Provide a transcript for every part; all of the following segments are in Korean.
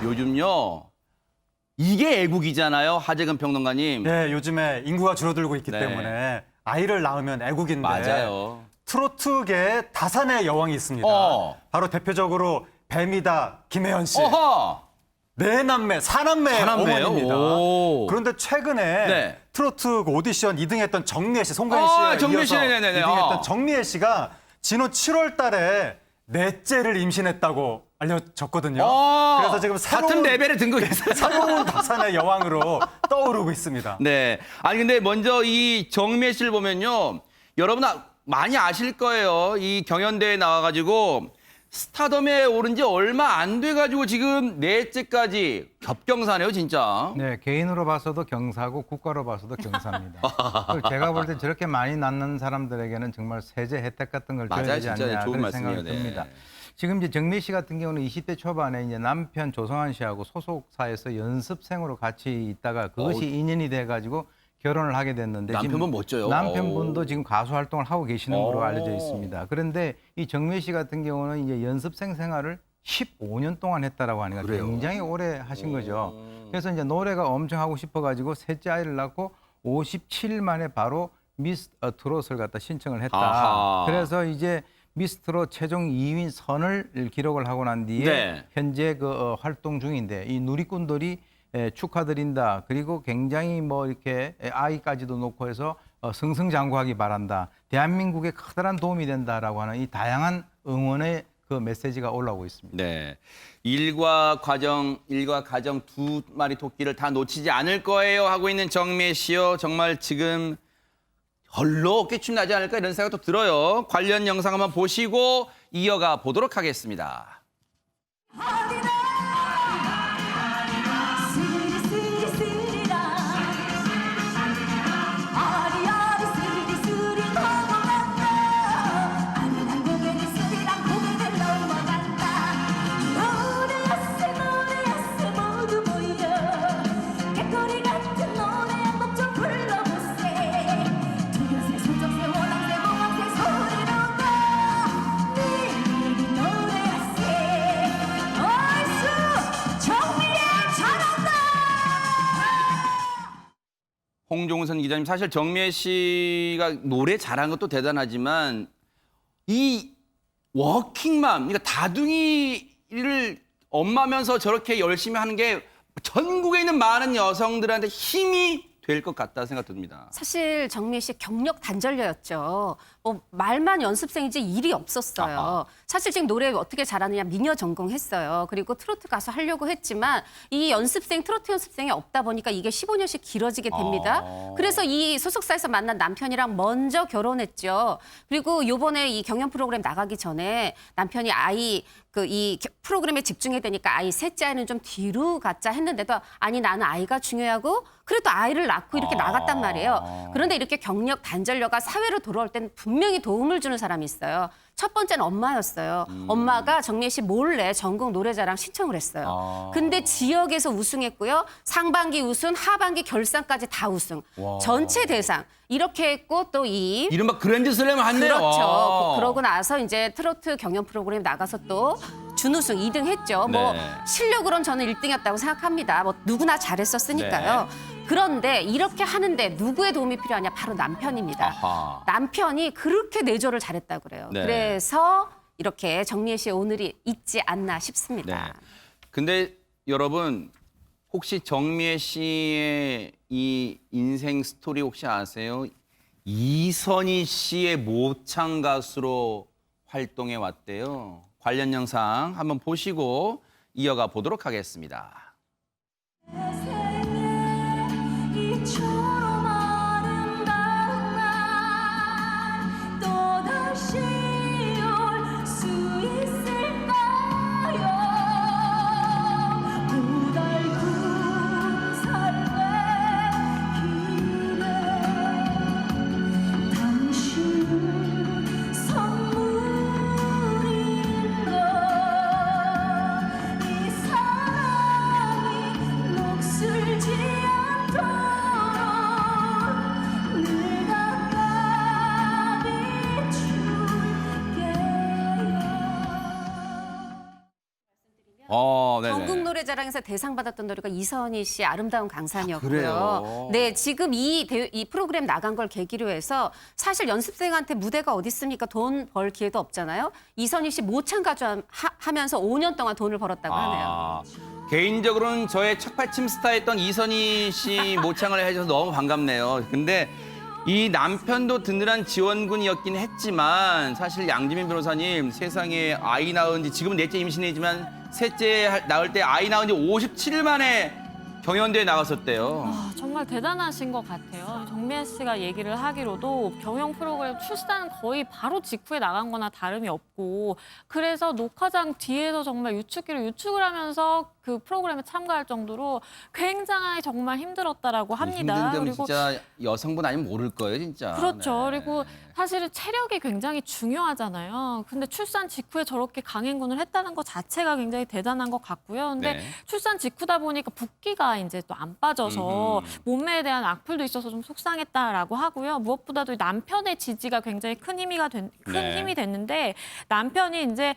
요즘요. 이게 애국이잖아요. 하재근 평론가님. 네, 요즘에 인구가 줄어들고 있기 네. 때문에 아이를 낳으면 애국인데 맞아요. 트로트계에 다산의 여왕이 있습니다. 바로 대표적으로 뱀이다 김혜연 씨. 어허. 네 남매, 사남매의 사남매요? 어머니입니다. 오. 그런데 최근에 네. 트로트 오디션 2등했던 정미애 씨, 송가인 씨에 정미애 씨, 이어서 네네네. 2등했던 정미애 씨가 지난 7월 달에 넷째를 임신했다고 알려졌거든요. 그래서 지금 같은 레벨에 등극했어요. 새로운 다산의 여왕으로 떠오르고 있습니다. 네. 아니 근데 먼저 이 정미애 씨를 보면요. 여러분 많이 아실 거예요. 이 경연대회에 나와가지고 스타덤에 오른 지 얼마 안 돼가지고 지금 넷째까지 겹경사네요, 진짜. 네, 개인으로 봐서도 경사고 국가로 봐서도 경사입니다. 그리고 제가 볼 때 저렇게 많이 낳는 사람들에게는 정말 세제 혜택 같은 걸 줘야 맞아요, 되지 진짜 않냐 좋은 그런 말씀이에요. 생각이 네. 듭니다. 지금 이제 정미 씨 같은 경우는 20대 초반에 이제 남편 조성환 씨하고 소속사에서 연습생으로 같이 있다가 그것이 인연이 돼가지고 결혼을 하게 됐는데 남편분 지금 멋져요. 남편분도 지금 가수 활동을 하고 계시는 걸로 오. 알려져 있습니다. 그런데 이 정미 씨 같은 경우는 이제 연습생 생활을 15년 동안 했다라고 하니까 그래요? 굉장히 오래 하신 거죠. 그래서 이제 노래가 엄청 하고 싶어가지고 셋째 아이를 낳고 57일 만에 바로 미스 트롯을 갖다 신청을 했다. 아하. 그래서 이제 미스 트롯 최종 2위 선을 기록을 하고 난 뒤에 네. 현재 활동 중인데 이 누리꾼들이 축하드린다. 그리고 굉장히 뭐 이렇게 아이까지도 놓고 해서 승승장구하기 바란다. 대한민국에 커다란 도움이 된다라고 하는 이 다양한 응원의 그 메시지가 올라오고 있습니다. 네. 일과 가정 두 마리 토끼를 다 놓치지 않을 거예요 하고 있는 정미애 씨요. 정말 지금 헐로 어깨춤 나지 않을까 이런 생각도 들어요. 관련 영상 한번 보시고 이어가 보도록 하겠습니다. 홍종선 기자님, 사실 정미애 씨가 노래 잘한 것도 대단하지만 이 워킹맘, 그러니까 다둥이를 엄마면서 저렇게 열심히 하는 게 전국에 있는 많은 여성들한테 힘이 될 것 같다 생각 듭니다. 사실 정미애 씨 경력 단절녀였죠. 뭐 말만 연습생이지 일이 없었어요. 아하. 사실 지금 노래 어떻게 잘하느냐 미녀 전공했어요. 그리고 트로트 가수 하려고 했지만 이 트로트 연습생이 없다 보니까 이게 15년씩 길어지게 됩니다. 그래서 이 소속사에서 만난 남편이랑 먼저 결혼했죠. 그리고 요번에 이 경연 프로그램 나가기 전에 남편이 이 프로그램에 집중해야 되니까 아이 셋째 아이는 좀 뒤로 갖자 했는데도 아니 나는 아이가 중요하고 그래도 아이를 낳고 이렇게 나갔단 말이에요. 그런데 이렇게 경력 단절녀가 사회로 돌아올 때는 분명히 도움을 주는 사람이 있어요. 첫 번째는 엄마였어요. 엄마가 정미애 씨 몰래 전국 노래자랑 신청을 했어요. 근데 지역에서 우승했고요. 상반기 우승, 하반기 결산까지 다 우승. 전체 대상. 이렇게 했고 또 이른바 그랜드슬램을 했네요. 그렇죠. 그러고 나서 이제 트로트 경연 프로그램 나가서 또 준우승 2등 했죠. 뭐 네. 실력으로는 저는 1등이었다고 생각합니다. 뭐 누구나 잘했었으니까요. 네. 그런데 이렇게 하는데 누구의 도움이 필요하냐? 바로 남편입니다. 아하. 남편이 그렇게 내조를 잘했다고 그래요. 네. 그래서 이렇게 정미애 씨의 오늘이 있지 않나 싶습니다. 네. 근데 여러분 혹시 정미애 씨의 이 인생 스토리 혹시 아세요? 이선희 씨의 모창 가수로 활동해 왔대요. 관련 영상 한번 보시고 이어가 보도록 하겠습니다. 네네. 전국 노래자랑에서 대상 받았던 노래가 이선희 씨 아름다운 강산이었고요. 그래요? 네, 지금 이 프로그램 나간 걸 계기로 해서 사실 연습생한테 무대가 어디 있습니까? 돈 벌 기회도 없잖아요. 이선희 씨 모창 가수 하면서 5년 동안 돈을 벌었다고 하네요. 개인적으로는 저의 첫받침 스타였던 이선희 씨 모창을 해줘서 너무 반갑네요. 근데 이 남편도 든든한 지원군이었긴 했지만 사실 양지민 변호사님 세상에 아이 낳은 지 지금은 넷째 임신이지만 셋째 낳을 때 아이 낳은 지 57일 만에 경연대회 나갔었대요. 아, 정말 대단하신 것 같아요. 정미애 씨가 얘기를 하기로도 경영 프로그램 출산 거의 바로 직후에 나간 거나 다름이 없고 그래서 녹화장 뒤에서 정말 유축을 하면서 그 프로그램에 참가할 정도로 굉장히 정말 힘들었다라고 합니다. 힘든 점 그리고 진짜 여성분 아니면 모를 거예요, 진짜. 그렇죠. 네. 그리고 사실은 체력이 굉장히 중요하잖아요. 근데 출산 직후에 저렇게 강행군을 했다는 것 자체가 굉장히 대단한 것 같고요. 근데 네. 출산 직후다 보니까 붓기가 이제 또 안 빠져서 몸매에 대한 악플도 있어서 좀 속상했다라고 하고요. 무엇보다도 남편의 지지가 굉장히 큰 네. 힘이 됐는데 남편이 이제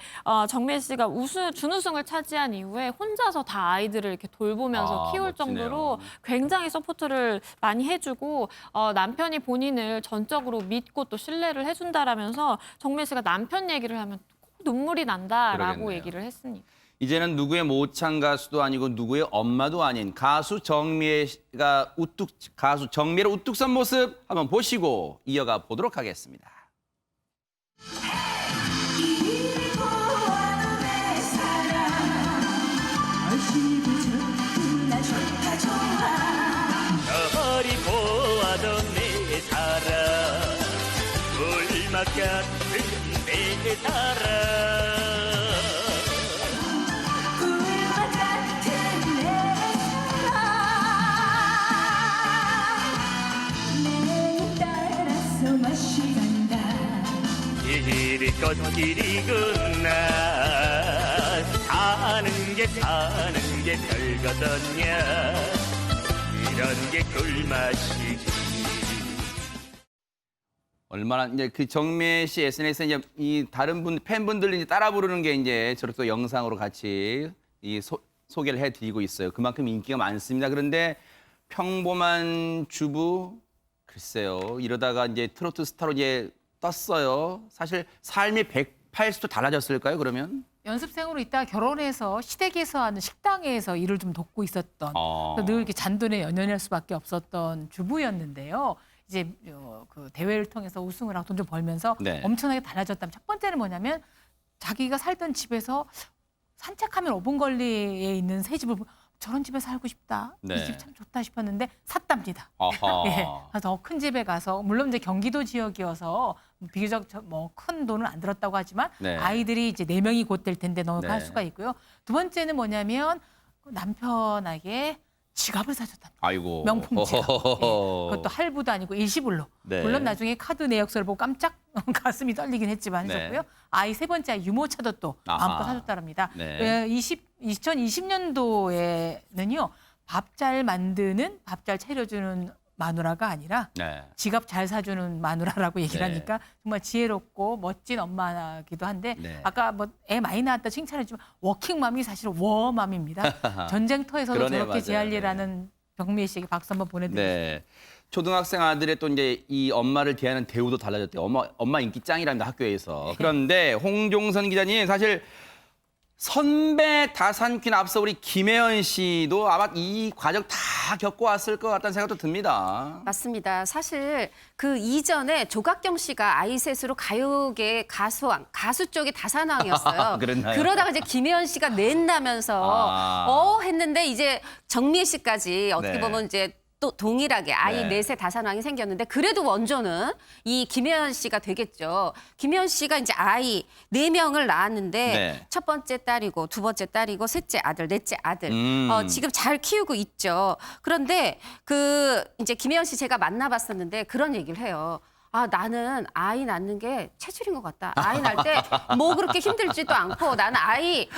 정미애 씨가 준우승을 차지한 이후에 혼자서 다 아이들을 이렇게 돌보면서 키울 멋지네요. 정도로 굉장히 서포트를 많이 해주고 남편이 본인을 전적으로 믿고 또 신뢰를 해준다라면서 정미애 씨가 남편 얘기를 하면 꼭 눈물이 난다라고 그러겠네요. 얘기를 했습니다. 이제는 누구의 모창 가수도 아니고 누구의 엄마도 아닌 가수 정미애가 가수 정미애를 우뚝 선 모습 한번 보시고 이어가 보도록 하겠습니다. 저리 보아도 내 사랑 물맛 같은 내 사랑 꿀맛 같은 내 사랑 내 따라서 마시간다 길이 꽃길이구나 사는 게 별거더냐 이런 게 꿀맛이지 얼마나 이제 그 정미애 씨 SNS에 이제 이 다른 팬분들이 이제 따라 부르는 게 이제 저렇게 또 영상으로 같이 소개를 해드리고 있어요. 그만큼 인기가 많습니다. 그런데 평범한 주부 글쎄요 이러다가 이제 트로트 스타로 이제 떴어요. 사실 삶이 180도 달라졌을까요? 그러면? 연습생으로 있다가 결혼해서 시댁에서 하는 식당에서 일을 좀 돕고 있었던 늘 이렇게 잔돈에 연연할 수밖에 없었던 주부였는데요. 이제 그 대회를 통해서 우승을 하고 돈 좀 벌면서 네. 엄청나게 달라졌다면 첫 번째는 뭐냐면 자기가 살던 집에서 산책하면 5분 거리에 있는 새 집을 보고 저런 집에 살고 싶다. 네. 이 집 참 좋다 싶었는데 샀답니다. 아하. 예, 더 큰 집에 가서 물론 이제 경기도 지역이어서 비교적 뭐 큰 돈은 안 들었다고 하지만 네. 아이들이 이제 4명이 곧 될 텐데 넉넉할 네. 수가 있고요. 두 번째는 뭐냐면 남편에게 지갑을 사줬답니다. 아이고. 명품 지갑. 예, 그것도 할부도 아니고 일시불로. 네. 물론 나중에 카드 내역서를 보고 깜짝 가슴이 떨리긴 했지만 네. 했었고요. 아이 세 번째 아이 유모차도 또 아하. 마음껏 사줬다랍니다. 네. 2020년도에는요. 밥 잘 만드는, 밥 잘 차려주는 마누라가 아니라 네. 지갑 잘 사주는 마누라라고 얘기를 네. 하니까 정말 지혜롭고 멋진 엄마기도 한데 네. 아까 뭐 애 많이 낳았다 칭찬했지만 워킹맘이 사실 워맘입니다. 전쟁터에서도 그러네, 저렇게 맞아요. 제할리라는 정미애 씨에게 박수 한번 보내드립니다. 네. 초등학생 아들의 또 이제 이 엄마를 대하는 대우도 달라졌대요. 엄마 인기 짱이랍니다, 학교에서. 그런데 홍종선 기자님 사실 선배 다산퀸 앞서 우리 김혜연 씨도 아마 이 과정 다 겪고 왔을 것 같다는 생각도 듭니다. 맞습니다. 사실 그 이전에 조각경 씨가 아이셋으로 가요계 가수왕, 가수 쪽이 다산왕이었어요. 그랬나요? 그러다가 이제 김혜연 씨가 낸다면서 했는데 이제 정미애 씨까지 어떻게 네. 보면 이제 또 동일하게 아이 네. 넷의 다산왕이 생겼는데 그래도 원조는 이 김혜연 씨가 되겠죠. 김혜연 씨가 이제 아이 4명을 낳았는데 네. 첫 번째 딸이고 두 번째 딸이고 셋째 아들, 넷째 아들. 지금 잘 키우고 있죠. 그런데 그 이제 김혜연 씨 제가 만나봤었는데 그런 얘기를 해요. 아, 나는 아이 낳는 게 체질인 것 같다. 아이 낳을 때 뭐 그렇게 힘들지도 않고 나는 아이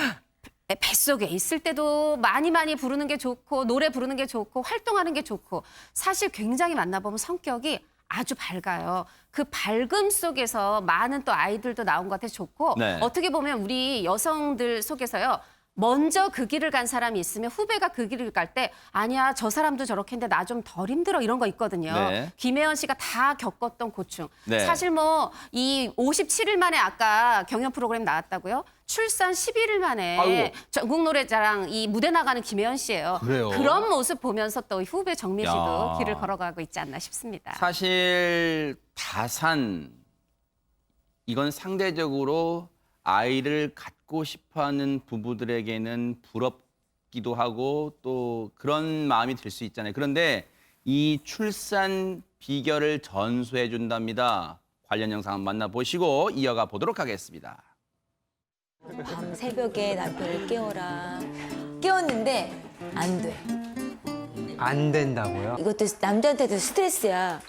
뱃속에 있을 때도 많이 부르는 게 좋고 노래 부르는 게 좋고 활동하는 게 좋고 사실 굉장히 만나보면 성격이 아주 밝아요. 그 밝음 속에서 많은 또 아이들도 나온 것 같아서 좋고 네. 어떻게 보면 우리 여성들 속에서요. 먼저 그 길을 간 사람이 있으면 후배가 그 길을 갈 때 아니야 저 사람도 저렇게 했는데 나 좀 덜 힘들어 이런 거 있거든요. 네. 김혜연 씨가 다 겪었던 고충. 네. 사실 뭐 이 57일 만에 아까 경연 프로그램 나왔다고요. 출산 11일 만에 아이고. 전국 노래자랑 이 무대 나가는 김혜연 씨예요. 그래요? 그런 모습 보면서 또 후배 정미 씨도 야. 길을 걸어가고 있지 않나 싶습니다. 사실 다산 이건 상대적으로 아이를 갖고 싶어하는 부부들에게는 부럽기도 하고 또 그런 마음이 들 수 있잖아요. 그런데 이 출산 비결을 전수해 준답니다. 관련 영상 한번 만나보시고 이어가 보도록 하겠습니다. 밤 새벽에 남편을 깨워라. 깨웠는데 안 돼. 안 된다고요? 이것도 남자한테도 스트레스야.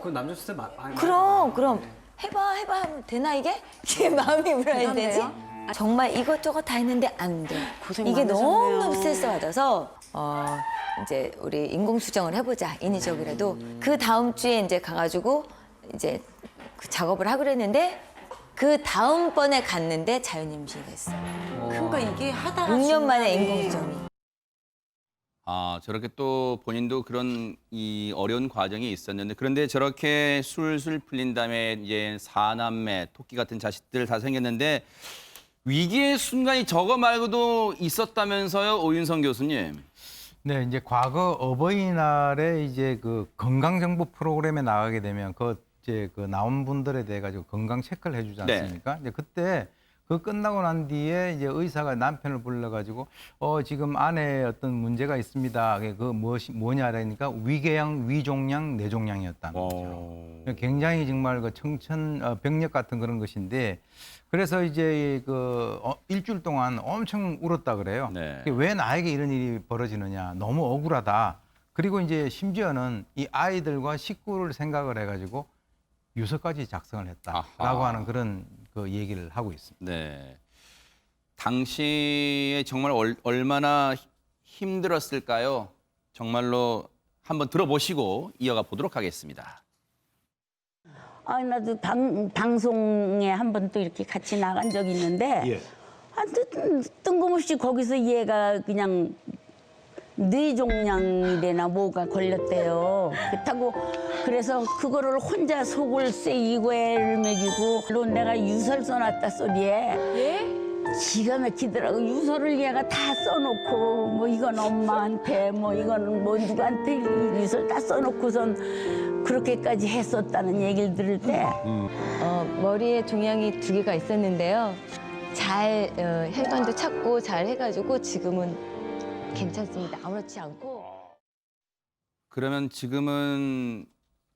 그 남자 스타일 많이 그럼 해봐 하면 되나 이게? 이게 마음이 불안이 되지? 정말 이것저것 다 했는데 안 돼. 이게 너무 스트레스 받아서 이제 우리 인공수정을 해보자 인위적이라도 그 다음 주에 이제 가가지고 이제 그 작업을 하기로 했는데 그 다음번에 갔는데 자연 임신이 됐어. 그러니까 이게 하다가 6년 만에 중간에 인공수정이. 아, 저렇게 또 본인도 그런 이 어려운 과정이 있었는데 그런데 저렇게 술술 풀린 다음에 이제 사남매, 토끼 같은 자식들 다 생겼는데 위기의 순간이 저거 말고도 있었다면서요, 오윤성 교수님? 네, 이제 과거 어버이날에 이제 그 건강 정보 프로그램에 나가게 되면 이제 그 나온 분들에 대해 가지고 건강 체크를 해주지 네. 않습니까? 이제 그때 그 끝나고 난 뒤에 이제 의사가 남편을 불러가지고 지금 안에 어떤 문제가 있습니다. 그 뭐냐라니까 위궤양, 위종양, 뇌종양이었다는 거죠. 굉장히 정말 그 청천벽력 같은 그런 것인데 그래서 이제 그 일주일 동안 엄청 울었다 그래요. 네. 왜 나에게 이런 일이 벌어지느냐, 너무 억울하다. 그리고 이제 심지어는 이 아이들과 식구를 생각을 해가지고 유서까지 작성을 했다라고 아하. 하는 그런 그 얘기를 하고 있습니다. 네. 당시에 정말 얼마나 힘들었을까요? 정말로 한번 들어보시고 이어가 보도록 하겠습니다. 아, 나도 방송에 한 번 또 이렇게 같이 나간 적이 있는데 뜬금없이 거기서 얘가 그냥 뇌종양이래나 뭐가 걸렸대요. 그렇다고 그래서 그거를 혼자 속을 쎄이고 애를 먹이고 물론 내가 유서를 써놨다 소리에 기가 막히더라고. 유서를 얘가 다 써놓고 뭐 이건 엄마한테 뭐 이거는 뭐 누구한테 유서를 다 써놓고선 그렇게까지 했었다는 얘기를 들을 때 머리에 종양이 2개가 있었는데요. 잘 혈관도 찾고 잘 해가지고 지금은 괜찮습니다. 아무렇지 않고. 그러면 지금은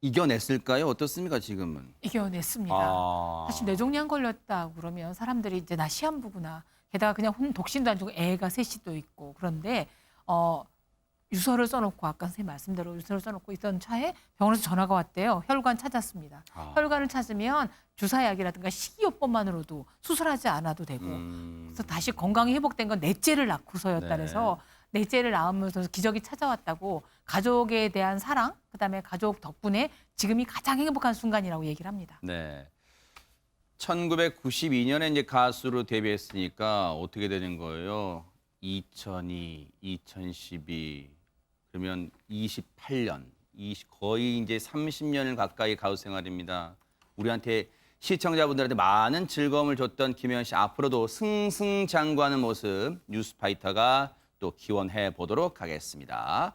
이겨냈을까요? 어떻습니까, 지금은? 이겨냈습니다. 아. 사실 뇌종양 걸렸다 그러면 사람들이 이제 나 시한부구나. 게다가 그냥 독신도 안 주고 애가 셋이 또 있고 그런데 유서를 써놓고 아까 선생님 말씀대로 유서를 써놓고 있던 차에 병원에서 전화가 왔대요. 혈관 찾았습니다. 혈관을 찾으면 주사약이라든가 식이요법만으로도 수술하지 않아도 되고 그래서 다시 건강이 회복된 건 넷째를 낳고서였다 그래서 넷째를 낳으면서 기적이 찾아왔다고 가족에 대한 사랑 그다음에 가족 덕분에 지금이 가장 행복한 순간이라고 얘기를 합니다. 네. 1992년에 이제 가수로 데뷔했으니까 어떻게 되는 거예요? 2002, 2012 그러면 28년, 거의 이제 30년을 가까이 가수 생활입니다. 우리한테 시청자분들한테 많은 즐거움을 줬던 김혜연 씨 앞으로도 승승장구하는 모습 뉴스파이터가 또 기원해 보도록 하겠습니다.